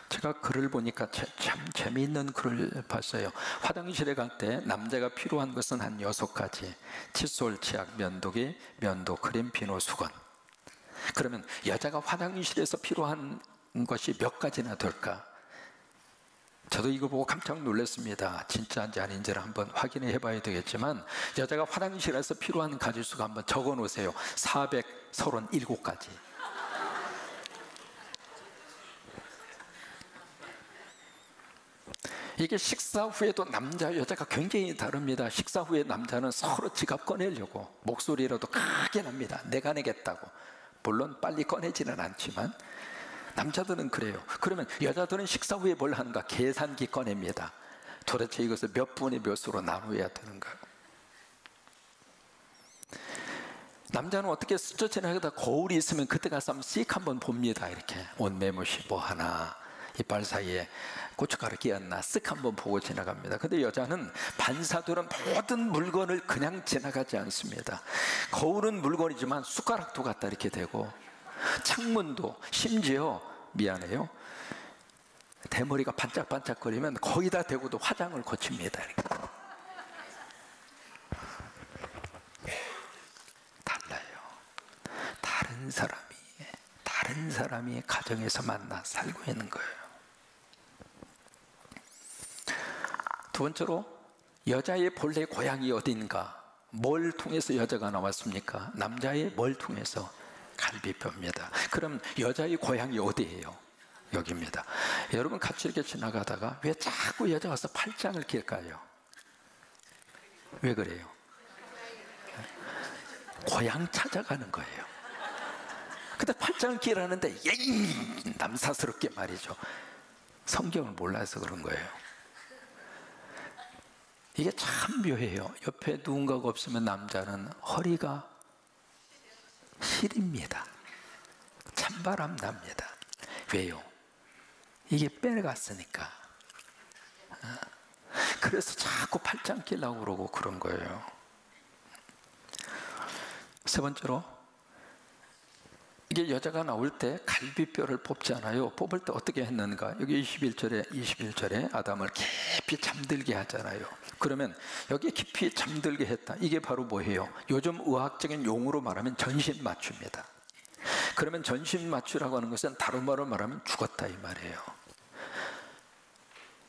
제가 글을 보니까 참 재미있는 글을 봤어요. 화장실에 갈 때 남자가 필요한 것은 한 6가지. 칫솔, 치약, 면도기, 면도, 크림, 비누, 수건. 그러면 여자가 화장실에서 필요한 것이 몇 가지나 될까? 저도 이거 보고 깜짝 놀랐습니다. 진짜인지 아닌지를 한번 확인해 봐야 되겠지만, 여자가 화장실에서 필요한 가지수가 한번 적어 놓으세요. 437가지. 이게 식사 후에도 남자 여자가 굉장히 다릅니다. 식사 후에 남자는 서로 지갑 꺼내려고 목소리라도 크게 납니다. 내가 내겠다고. 물론 빨리 꺼내지는 않지만 남자들은 그래요. 그러면 여자들은 식사 후에 뭘 하는가? 계산기 꺼냅니다. 도대체 이것을 몇 분의 몇으로 나누어야 되는가? 남자는 어떻게 스쳐 지나가다 거울이 있으면 그때 가서 씩 한번 봅니다. 이렇게 옷매무시 뭐 하나, 이빨 사이에 고춧가루 끼었나 쓱 한번 보고 지나갑니다. 근데 여자는, 반사들은 모든 물건을 그냥 지나가지 않습니다. 거울은 물건이지만 숟가락도 갖다 이렇게 대고, 창문도, 심지어 미안해요, 대머리가 반짝반짝거리면 거기다 대고도 화장을 거칩니다. 이렇게. 달라요. 다른 사람이 가정에서 만나 살고 있는 거예요. 두 번째로, 여자의 본래 고향이 어딘가? 뭘 통해서 여자가 나왔습니까? 남자의 뭘 통해서? 갈비뼈입니다. 그럼 여자의 고향이 어디예요? 여기입니다. 여러분 같이 이렇게 지나가다가 왜 자꾸 여자 와서 팔짱을 낄까요? 왜 그래요? 고향 찾아가는 거예요. 근데 팔짱을 끼라는데 남사스럽게 말이죠. 성경을 몰라서 그런 거예요. 이게 참 묘해요. 옆에 누군가가 없으면 남자는 허리가 시립니다. 찬바람 납니다. 왜요? 이게 빼갔으니까. 그래서 자꾸 팔짱 끼려고 그러고 그런 거예요. 세 번째로, 이게 여자가 나올 때 갈비뼈를 뽑잖아요. 뽑을 때 어떻게 했는가? 여기 21절에 아담을 깊이 잠들게 하잖아요. 그러면 여기 깊이 잠들게 했다. 이게 바로 뭐예요? 요즘 의학적인 용어로 말하면 전신마취입니다. 그러면 전신마취라고 하는 것은 다른 말로 말하면 죽었다 이 말이에요.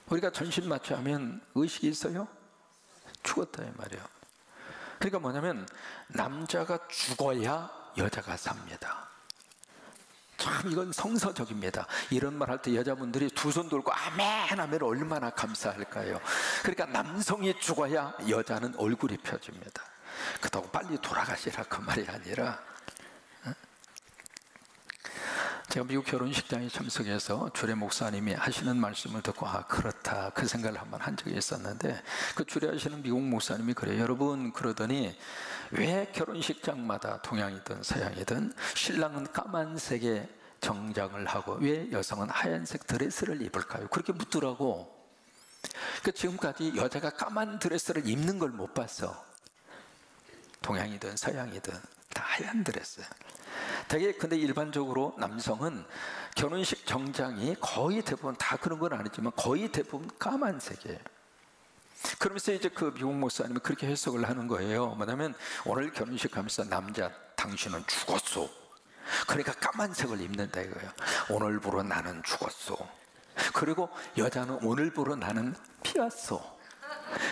우리가 전신마취하면 의식이 있어요? 죽었다 이 말이에요. 그러니까 뭐냐면 남자가 죽어야 여자가 삽니다. 참 이건 성서적입니다. 이런 말 할 때 여자분들이 두 손 들고 아멘 하면 얼마나 감사할까요? 그러니까 남성이 죽어야 여자는 얼굴이 펴집니다. 그렇다고 빨리 돌아가시라 그 말이 아니라, 제가 미국 결혼식장에 참석해서 주례 목사님이 하시는 말씀을 듣고 그렇다 그 생각을 한번 한 적이 있었는데, 그 주례하시는 미국 목사님이 그래요. 여러분, 그러더니 왜 결혼식장마다 동양이든 서양이든 신랑은 까만색의 정장을 하고 왜 여성은 하얀색 드레스를 입을까요? 그렇게 묻더라고. 그 지금까지 여자가 까만 드레스를 입는 걸 못 봤어. 동양이든 서양이든 다 하얀 드레스. 되게 근데 일반적으로 남성은 결혼식 정장이 거의 대부분, 다 그런 건 아니지만 거의 대부분 까만색이에요. 그러면서 이제 그 미국 목사님이 그렇게 해석을 하는 거예요. 뭐냐면 오늘 결혼식 하면서 남자 당신은 죽었어. 그러니까 까만색을 입는다 이거예요. 오늘부로 나는 죽었어. 그리고 여자는 오늘부로 나는 피었어.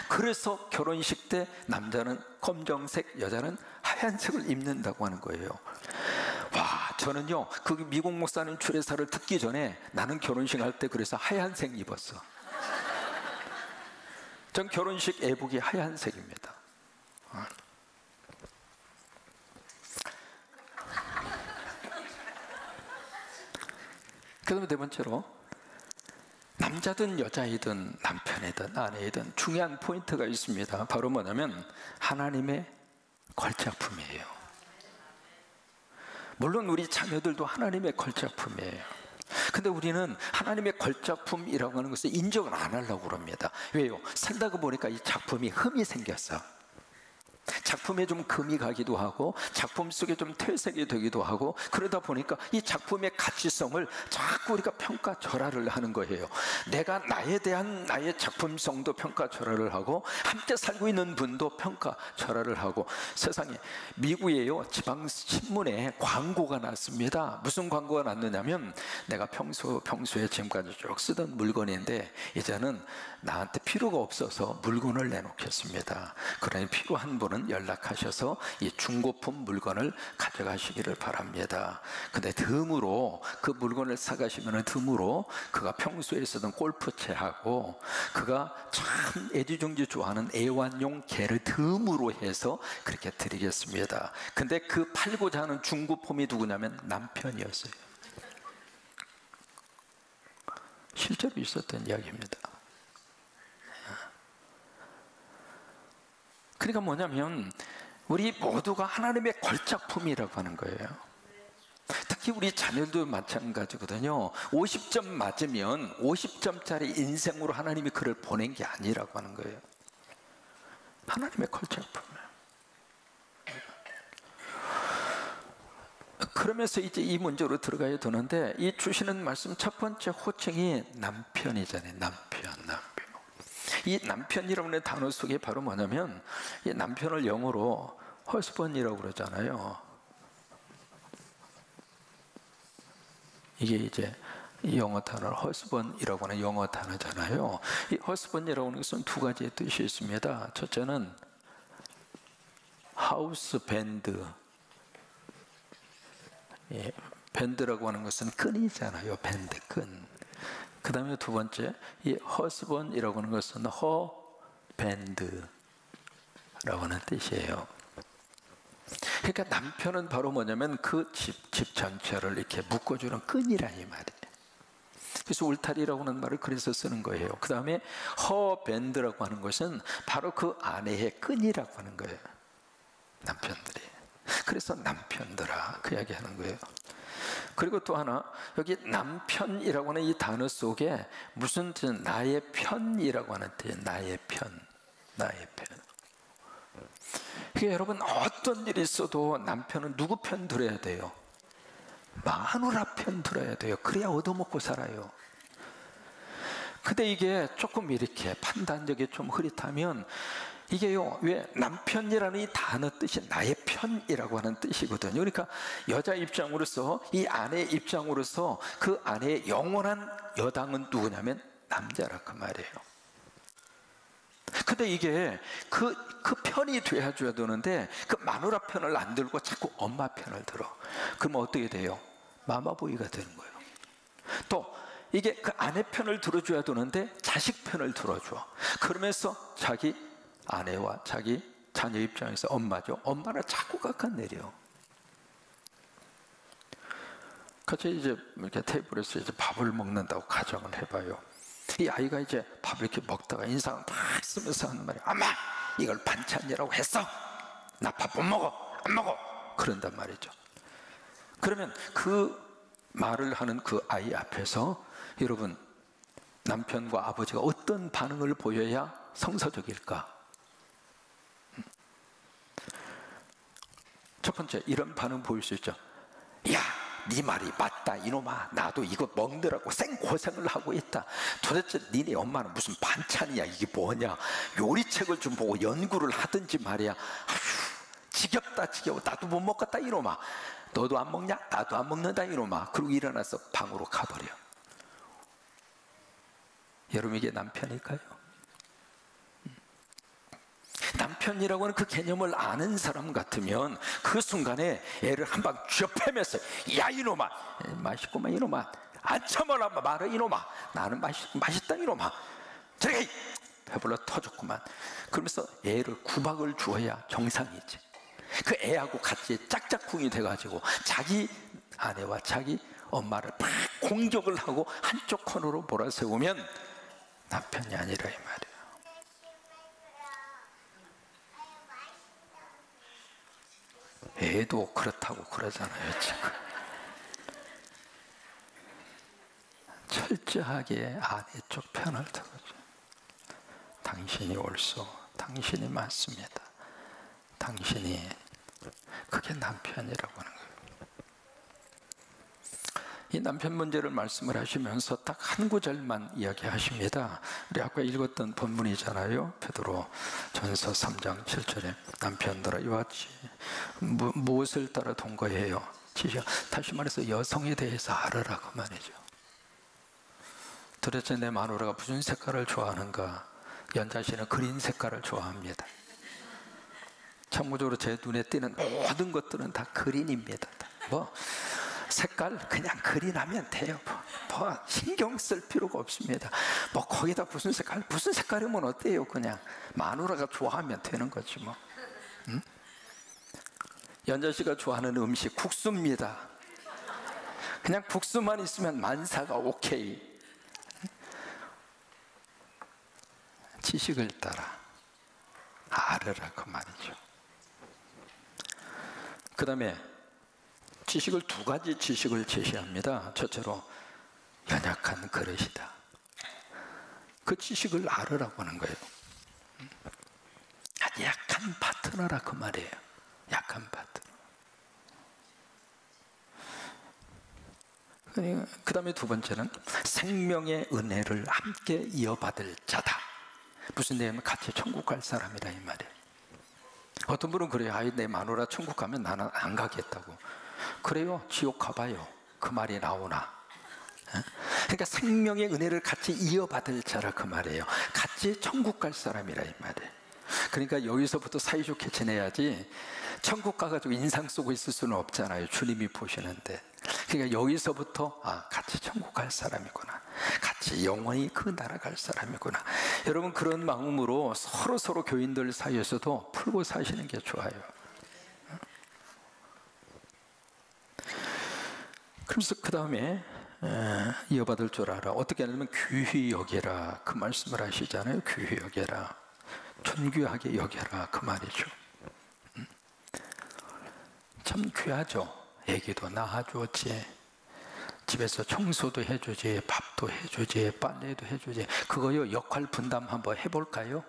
그래서 결혼식 때 남자는 검정색, 여자는 하얀색을 입는다고 하는 거예요. 와, 저는요 그 미국 목사님 주례사를 듣기 전에 나는 결혼식 할 때 그래서 하얀색 입었어. 전 결혼식 예복이 하얀색입니다. 그 다음에 네 번째로, 남자든 여자이든 남편이든 아내이든 중요한 포인트가 있습니다. 바로 뭐냐면 하나님의 걸작품이에요. 물론 우리 자녀들도 하나님의 걸작품이에요. 근데 우리는 하나님의 걸작품이라고 하는 것을 인정을 안 하려고 그럽니다. 왜요? 살다가 보니까 이 작품이 흠이 생겼어. 작품에 좀 금이 가기도 하고 작품 속에 좀 퇴색이 되기도 하고, 그러다 보니까 이 작품의 가치성을 자꾸 우리가 평가절하를 하는 거예요. 내가 나에 대한 나의 작품성도 평가절하를 하고, 함께 살고 있는 분도 평가절하를 하고. 세상에 미국에요, 지방 신문에 광고가 났습니다. 무슨 광고가 났느냐면, 내가 평소에 지금까지 쭉 쓰던 물건인데 이제는 나한테 필요가 없어서 물건을 내놓겠습니다. 그러니 필요한 분은 연락하셔서 이 중고품 물건을 가져가시기를 바랍니다. 근데 덤으로 그 물건을 사가시면 덤으로 그가 평소에 쓰던 골프채하고 그가 참 애지중지 좋아하는 애완용 개를 덤으로 해서 그렇게 드리겠습니다. 근데 그 팔고자 하는 중고품이 누구냐면 남편이었어요. 실제로 있었던 이야기입니다. 그러니까 뭐냐면 우리 모두가 하나님의 걸작품이라고 하는 거예요. 특히 우리 자녀도 마찬가지거든요. 50점 맞으면 50점짜리 인생으로 하나님이 그를 보낸 게 아니라고 하는 거예요. 하나님의 걸작품이에요. 그러면서 이제 이 문제로 들어가야 되는데, 이 주시는 말씀 첫 번째 호칭이 남편이잖아요. 남편. 이 남편이라는 단어 속에 바로 뭐냐면, 이 남편을 영어로 husband이라고 그러잖아요. 이게 이제 영어 단어 husband이라고 하는 영어 단어잖아요. 이 husband이라고 하는 것은 두 가지의 뜻이 있습니다. 첫째는 house band. 예, 밴드라고 하는 것은 끈이잖아요. 밴드, 끈. 그 다음에 두 번째, 이 husband이라고 하는 것은 husband라고 하는 뜻이에요. 그러니까 남편은 바로 뭐냐면 그 집 전체를 이렇게 묶어주는 끈이라 이 말이에요. 그래서 울타리라고 하는 말을 그래서 쓰는 거예요. 그 다음에 husband라고 하는 것은 바로 그 아내의 끈이라고 하는 거예요. 남편들이. 그래서 남편들아, 그 이야기 하는 거예요. 그리고 또 하나, 여기 남편이라고 하는 이 단어 속에 무슨 뜻, 나의 편이라고 하는 뜻이에요. 나의 편. 그러니까 여러분, 어떤 일이 있어도 남편은 누구 편 들어야 돼요? 마누라 편 들어야 돼요. 그래야 얻어먹고 살아요. 근데 이게 조금 이렇게 판단력이 좀 흐릿하면, 이게요, 왜 남편이라는 이 단어 뜻이 나의 편이라고 하는 뜻이거든요. 그러니까 여자 입장으로서, 이 아내 입장으로서 그 아내의 영원한 여당은 누구냐면 남자라 그 말이에요. 근데 이게 그 편이 돼줘야 되는데, 그 마누라 편을 안 들고 자꾸 엄마 편을 들어. 그러면 어떻게 돼요? 마마보이가 되는 거예요. 또 이게 그 아내 편을 들어줘야 되는데 자식 편을 들어줘. 그러면서 자기 아내와 자기 자녀 입장에서 엄마죠. 엄마를 자꾸 깎아내려. 같이 이제 이렇게 테이블에서 이제 밥을 먹는다고 가정을 해봐요. 이 아이가 이제 밥을 이렇게 먹다가 인상을 탁 쓰면서 하는 말이야. 엄마, 이걸 반찬이라고 했어? 나 밥 못 먹어. 안 먹어. 그런단 말이죠. 그러면 그 말을 하는 그 아이 앞에서 여러분, 남편과 아버지가 어떤 반응을 보여야 성서적일까? 첫 번째, 이런 반응 보일 수 있죠. 야, 네 말이 맞다 이놈아. 나도 이거 먹느라고 생고생을 하고 있다. 도대체 니네 엄마는 무슨 반찬이야, 이게 뭐냐. 요리책을 좀 보고 연구를 하든지 말이야. 아휴, 지겹다 지겨워. 나도 못 먹겠다 이놈아. 너도 안 먹냐? 나도 안 먹는다 이놈아. 그리고 일어나서 방으로 가버려. 여러분, 이게 남편일까요? 남편이라고 하는 그 개념을 아는 사람 같으면 그 순간에 애를 한 방 쥐어패면서, 야 이놈아, 맛있구만 이놈아, 안 참아라 말아 이놈아, 나는 맛있다 이놈아, 저리 배불러 터졌구만. 그러면서 애를 구박을 주어야 정상이지. 그 애하고 같이 짝짝꿍이 돼가지고 자기 아내와 자기 엄마를 막 공격을 하고 한쪽 코너로 몰아세우면 남편이 아니라 이 말이에요. 애도 그렇다고 그러잖아요. 지금 철저하게 아내 쪽 편을 들어줘. 당신이 옳소. 당신이 맞습니다. 당신이. 그게 남편이라고 하는 거예요. 이 남편 문제를 말씀을 하시면서 딱 한 구절만 이야기하십니다. 우리 아까 읽었던 본문이잖아요. 베드로 전서 3장 7절에 남편들아 이와 같이 무엇을 따라 동거해요? 다시 말해서 여성에 대해서 알으라고 말이죠. 도대체 내 마누라가 무슨 색깔을 좋아하는가? 연자 씨는 그린 색깔을 좋아합니다. 참고적으로 제 눈에 띄는 모든 것들은 다 그린입니다. 뭐 색깔 그냥 그린하면 돼요. 뭐 신경 쓸 필요가 없습니다. 뭐 거기다 무슨 색깔이면 어때요? 그냥 마누라가 좋아하면 되는 거지 뭐. 응? 연자 씨가 좋아하는 음식 국수입니다. 그냥 국수만 있으면 만사가 오케이. 지식을 따라 알으라고 말이죠. 그 다음에 지식을 두 가지 지식을 제시합니다. 첫째로 연약한 그릇이다. 그 지식을 알으라고 하는 거예요. 약한 파트너라 그 말이에요. 약한 파트너. 그 다음에 두 번째는 생명의 은혜를 함께 이어받을 자다. 무슨 내용이면 같이 천국 갈 사람이다 이 말이에요. 어떤 분은 그래요. 아이 내 마누라 천국 가면 나는 안 가겠다고. 그래요. 지옥 가봐요. 그 말이 나오나. 그러니까 생명의 은혜를 같이 이어받을 자라 그 말이에요. 같이 천국 갈 사람이라 이 말이에요. 그러니까 여기서부터 사이좋게 지내야지 천국 가가지고 인상 쓰고 있을 수는 없잖아요. 주님이 보시는데. 그러니까 여기서부터 같이 천국 갈 사람이구나. 같이 영원히 그 나라 갈 사람이구나. 여러분 그런 마음으로 서로 교인들 사이에서도 풀고 사시는 게 좋아요. 그래서 그 다음에 이어받을 줄 알아. 어떻게 하냐면 귀히 여겨라 그 말씀을 하시잖아요. 귀히 여겨라. 존귀하게 여겨라 그 말이죠. 참 귀하죠. 애기도 낳아주었지, 집에서 청소도 해주지, 밥도 해주지, 빨래도 해주지. 그거요 역할 분담 한번 해볼까요?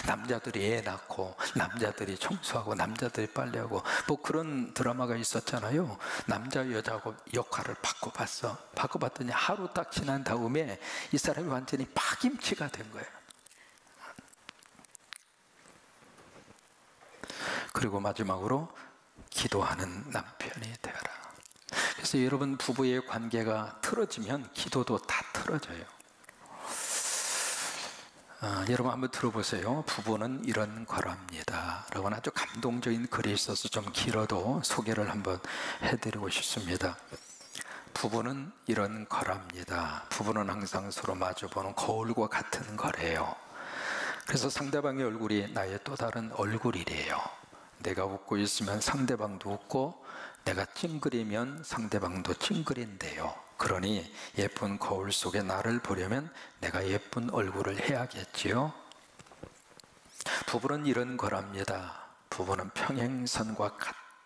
남자들이 애 낳고 남자들이 청소하고 남자들이 빨래하고 뭐 그런 드라마가 있었잖아요. 남자 여자하고 역할을 바꿔봤더니 하루 딱 지난 다음에 이 사람이 완전히 파김치가 된 거예요. 그리고 마지막으로 기도하는 남편이 되어라. 그래서 여러분 부부의 관계가 틀어지면 기도도 다 틀어져요. 여러분 한번 들어보세요. 부부는 이런 거랍니다 라고는 아주 감동적인 글이 있어서 좀 길어도 소개를 한번 해드리고 싶습니다. 부부는 이런 거랍니다. 부부는 항상 서로 마주보는 거울과 같은 거래요. 그래서 상대방의 얼굴이 나의 또 다른 얼굴이래요. 내가 웃고 있으면 상대방도 웃고 내가 찡그리면 상대방도 찡그린대요. 그러니 예쁜 거울 속에 나를 보려면 내가 예쁜 얼굴을 해야겠지요. 부부는 이런 거랍니다. 부부는 평행선과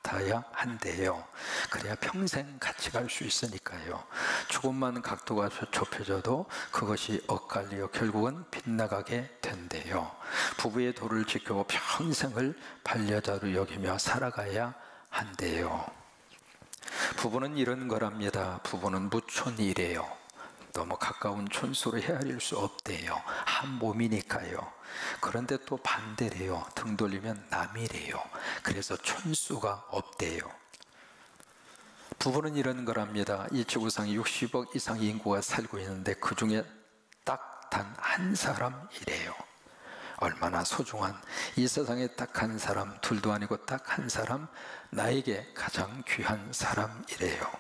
같아야 한대요. 그래야 평생 같이 갈 수 있으니까요. 조금만 각도가 좁혀져도 그것이 엇갈려 결국은 빗나가게 된대요. 부부의 도를 지키고 평생을 반려자로 여기며 살아가야 한대요. 부부는 이런 거랍니다. 부부는 무촌이래요. 너무 가까운 촌수로 헤아릴 수 없대요. 한 몸이니까요. 그런데 또 반대래요. 등 돌리면 남이래요. 그래서 촌수가 없대요. 부부는 이런 거랍니다. 이 지구상에 60억 이상의 인구가 살고 있는데 그 중에 딱 단 한 사람이래요. 얼마나 소중한, 이 세상에 딱 한 사람, 둘도 아니고 딱 한 사람, 나에게 가장 귀한 사람이래요.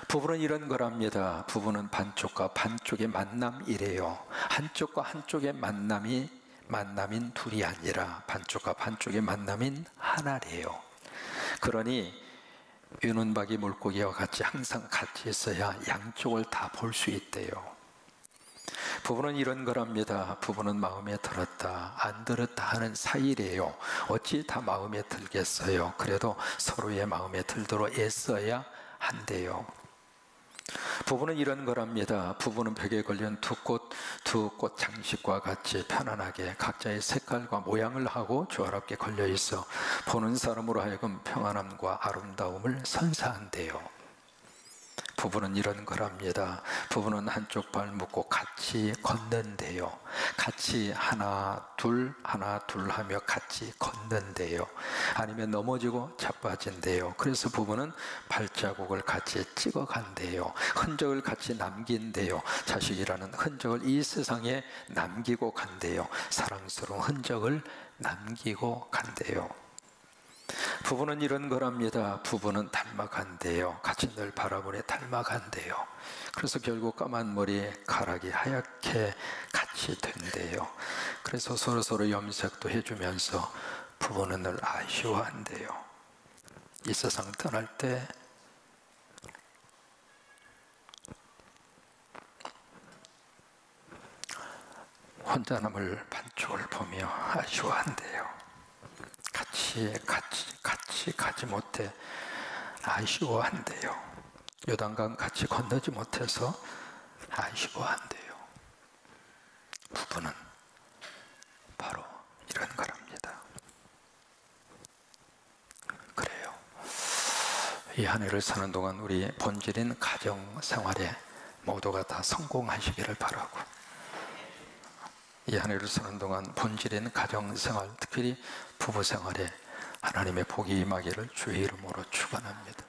부부는 이런 거랍니다. 부부는 반쪽과 반쪽의 만남이래요. 한쪽과 한쪽의 만남인 둘이 아니라 반쪽과 반쪽의 만남인 하나래요. 그러니 유눈박이 물고기와 같이 항상 같이 있어야 양쪽을 다 볼 수 있대요. 부부는 이런 거랍니다. 부부는 마음에 들었다 안 들었다 하는 사이래요. 어찌 다 마음에 들겠어요. 그래도 서로의 마음에 들도록 애써야 한대요. 부부는 이런 거랍니다. 부부는 벽에 걸린 두 꽃 장식과 같이 편안하게 각자의 색깔과 모양을 하고 조화롭게 걸려 있어 보는 사람으로 하여금 평안함과 아름다움을 선사한대요. 부부는 이런 거랍니다. 부부는 한쪽 발 묶고 같이 걷는데요. 같이 하나 둘 하며 같이 걷는데요. 아니면 넘어지고 자빠진대요. 그래서 부부는 발자국을 같이 찍어간대요. 흔적을 같이 남긴대요. 자식이라는 흔적을 이 세상에 남기고 간대요. 사랑스러운 흔적을 남기고 간대요. 부부는 이런 거랍니다. 부부는 닮아간대요. 같이 늘 바라보니 닮아간대요. 그래서 결국 까만 머리에 가락이 하얗게 같이 된대요. 그래서 서로 염색도 해주면서 부부는 늘 아쉬워한대요. 이 세상 떠날 때 혼자 남을 반쪽을 보며 아쉬워한대요. 같이 가지 못해 아쉬워한대요. 요단강 같이 건너지 못해서 아쉬워한대요. 부부는 바로 이런 거랍니다. 그래요. 이 한 해를 사는 동안 우리 본질인 가정 생활에 모두가 다 성공하시기를 바라고, 이 한 해를 사는 동안 본질인 가정 생활, 특별히 부부 생활에 하나님의 복이 임하기를 주의 이름으로 축원합니다.